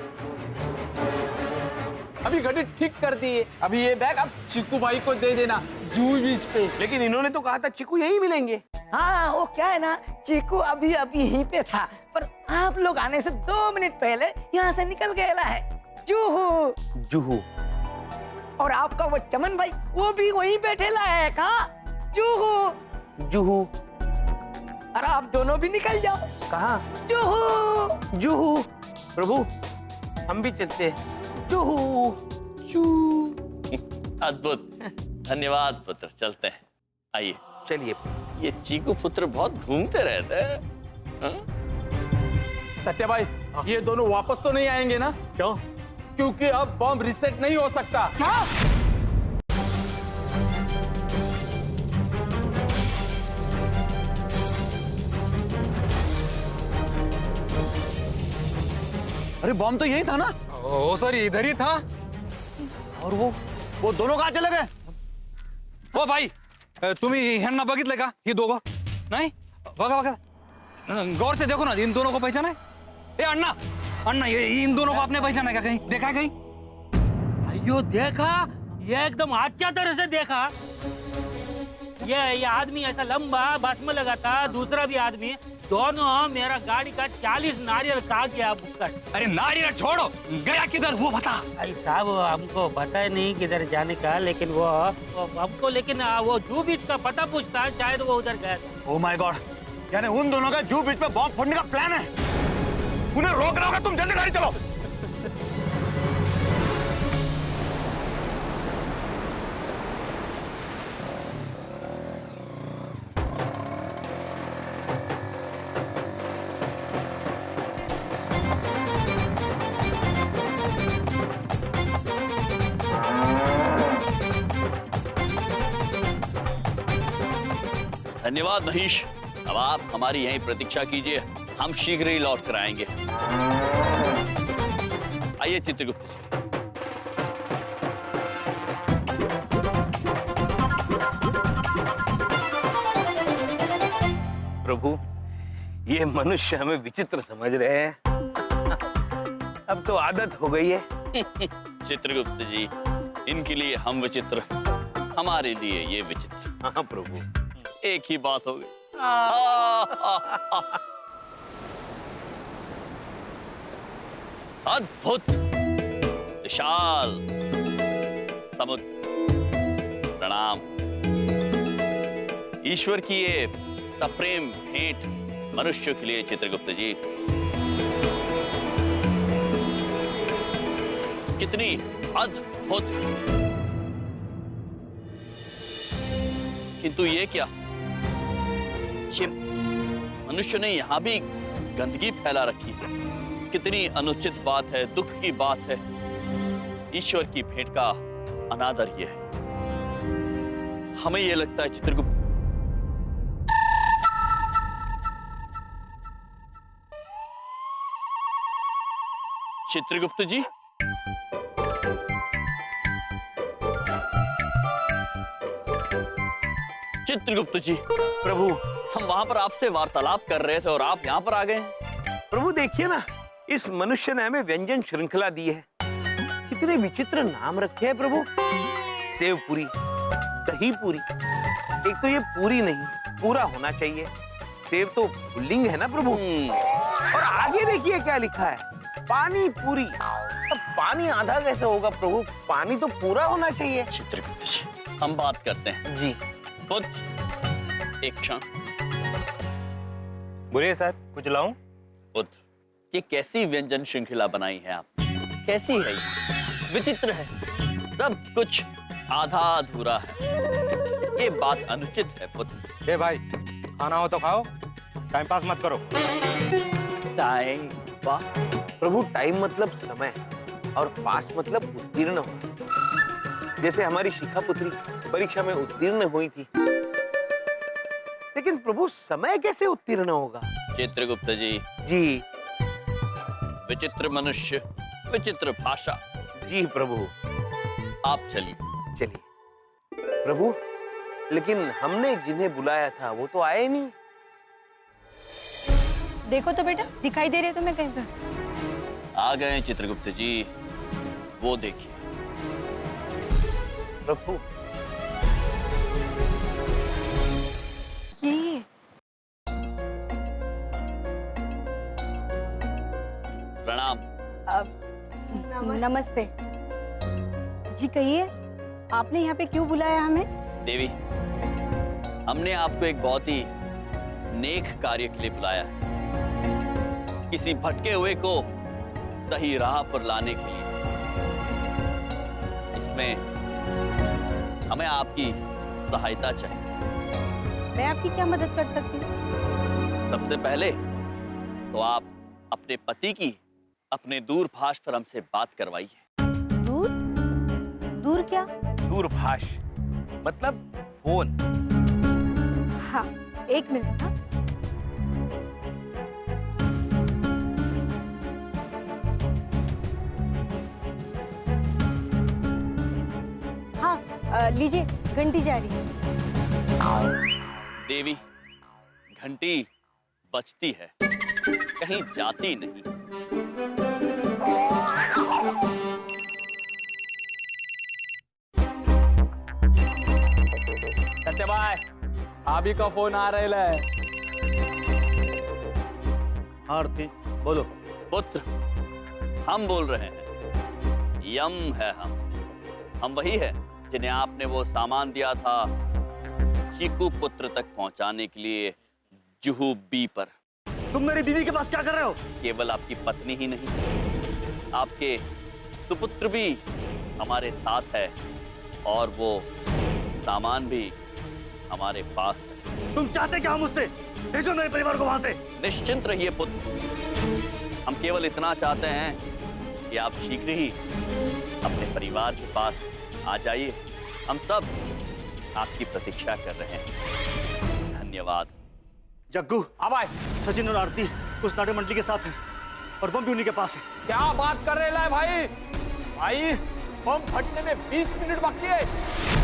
अभी घड़ी ठीक कर दी है। अभी ये बैग आप चिकू भाई को दे देना जूही बीच पे। लेकिन इन्होंने तो कहा था चिकू यहीं मिलेंगे। हाँ, वो क्या है ना, चिकू अभी अभी यहीं पे था, पर आप लोग आने से 2 मिनट पहले यहाँ से निकल गया है। जूहू जूहू और आपका वो चमन भाई वो भी वहीं बैठेला है। कहाँ? जूहू जूहू। और आप दोनों भी निकल जाओ। कहाँ? जूहू जूहू। प्रभु, हम भी चलते हैं। जूहू। अद्भुत, धन्यवाद पुत्र, चलते हैं। आइए चलिए। ये चीकू पुत्र बहुत घूमते रहते हैं। हाँ? सत्या भाई, ये दोनों वापस तो नहीं आएंगे ना? क्यों? क्योंकि अब बॉम्ब रिसेट नहीं हो सकता। क्या? अरे बॉम्ब तो यही था ना? ओ सर, इधर ही था। और वो दोनों कहाँ चले गए? ओ भाई, तुम्ही ह्यांना बघितलं का? ही दोघं नाही? बघा बघा, गौर से देखो ना, इन दोनों को पहचाना है? ए अन्ना, अन्ना, ये इन दोनों को आपने पहचाना है क्या? कहीं देखा है कहीं? अयो देखा, ये एकदम अच्छा तरह से देखा। ये आदमी ऐसा लंबा बस में लगा था, दूसरा भी आदमी, दोनों मेरा गाड़ी का 40 नारियल खा गया बुक्कड़। अरे नारियल छोड़ो, गया किधर वो बता। भाई साहब हमको पता नहीं किधर जाने का, लेकिन वो हमको, लेकिन वो जू बीच का पता पूछता, शायद वो उधर गया था। ओह माय गॉड, यानी उन दोनों का जू बीच पे बॉम्ब फोड़ने का प्लान है। उन्हें रोक रहा होगा, तुम जल्दी गाड़ी चलो। धन्यवाद महेश। अब आप हमारी यहीं प्रतीक्षा कीजिए, हम शीघ्र ही लौट कर आएंगे। आइए चित्रगुप्त जी। प्रभु, ये मनुष्य हमें विचित्र समझ रहे हैं। अब तो आदत हो गई है। चित्रगुप्त जी, इनके लिए हम विचित्र, हमारे लिए ये विचित्र। हाँ प्रभु, एक ही बात हो गई। अद्भुत विशाल समुद्र, प्रणाम। ईश्वर की ये सप्रेम भेंट मनुष्य के लिए चित्रगुप्त जी, कितनी अद्भुत। किंतु ये क्या, ये मनुष्य ने यहां भी गंदगी फैला रखी है। कितनी अनुचित बात है, दुख की बात है। ईश्वर की भेंट का अनादर ये है। हमें ये लगता है चित्रगुप्त, चित्रगुप्त जी, चित्रगुप्त जी, प्रभु, हम वहां पर आपसे वार्तालाप कर रहे थे और आप यहाँ पर आ गए। प्रभु देखिए ना, इस मनुष्य ने हमें व्यंजन श्रृंखला दी है। कितने विचित्र नाम रखे हैं प्रभु। सेव पूरी, दही पूरी। एक तो ये पूरी नहीं, पूरा होना चाहिए। सेव तो पुल्लिंग है ना प्रभु। और आगे देखिए क्या लिखा है, पानी पूरी। अब पानी आधा कैसे होगा प्रभु, पानी तो पूरा होना चाहिए। चित्रगुप्त जी, हम बात करते हैं जी। पुत्र, एक क्षण। बोलिए साहब, कुछ लाऊं? पुत्र, ये कैसी व्यंजन श्रृंखला बनाई है आपने? कैसी है ये? विचित्र है, सब कुछ आधा अधूरा है। ये बात अनुचित है पुत्र। ए भाई, खाना हो तो खाओ, टाइम पास मत करो। Time pass? प्रभु, टाइम मतलब समय और पास मतलब उत्तीर्ण होना। जैसे हमारी शिखा पुत्री परीक्षा में उत्तीर्ण हुई थी। लेकिन प्रभु, समय कैसे उत्तीर्ण होगा? चित्रगुप्त जी, जी। विचित्र मनुष्य, विचित्र भाषा। जी प्रभु। आप चलिए। चलिए प्रभु, लेकिन हमने जिन्हें बुलाया था वो तो आए नहीं। देखो तो बेटा, दिखाई दे रहे तुम्हें कहीं पे? आ गए चित्रगुप्त जी, वो देखिए। प्रभु, ये प्रणाम। नमस्ते जी। कहिए, आपने यहाँ पे क्यों बुलाया हमें? देवी, हमने आपको एक बहुत ही नेक कार्य के लिए बुलाया है। किसी भटके हुए को सही राह पर लाने के लिए। इसमें हमें आपकी सहायता चाहिए। मैं आपकी क्या मदद कर सकती हूँ? सबसे पहले तो आप अपने पति की अपने दूरभाष पर हमसे बात करवाइए। दूर? दूर क्या? दूरभाष मतलब फोन। हाँ, एक मिनट। हाँ, लीजिए, घंटी जा रही है। देवी, घंटी बजती है, कहीं जाती नहीं। सत्यभाई, भाभी का फोन आ रहा है। आरती, बोलो। पुत्र, हम बोल रहे हैं। यम है हम वही है जिन्हें आपने वो सामान दिया था चीकू पुत्र तक पहुंचाने के लिए जुहू बी पर। तुम मेरी बीवी के पास क्या कर रहे हो? केवल आपकी पत्नी ही नहीं, आपके सुपुत्र भी हमारे साथ है और वो सामान भी हमारे पास है। तुम चाहते क्या मुझसे? भेजो मेरे परिवार को वहां से। निश्चिंत रहिए पुत्र, हम केवल इतना चाहते हैं कि आप शीघ्र ही अपने परिवार के पास आ जाइए। हम सब आपकी प्रतीक्षा कर रहे हैं। धन्यवाद। बाद। जग्गू, अब आए। सचिन और आरती उस नाट्य मंडली के साथ हैं और बम भी उन्हीं के पास है। क्या बात कर रहे हैं भाई? भाई बम फटने में 20 मिनट बाकी है।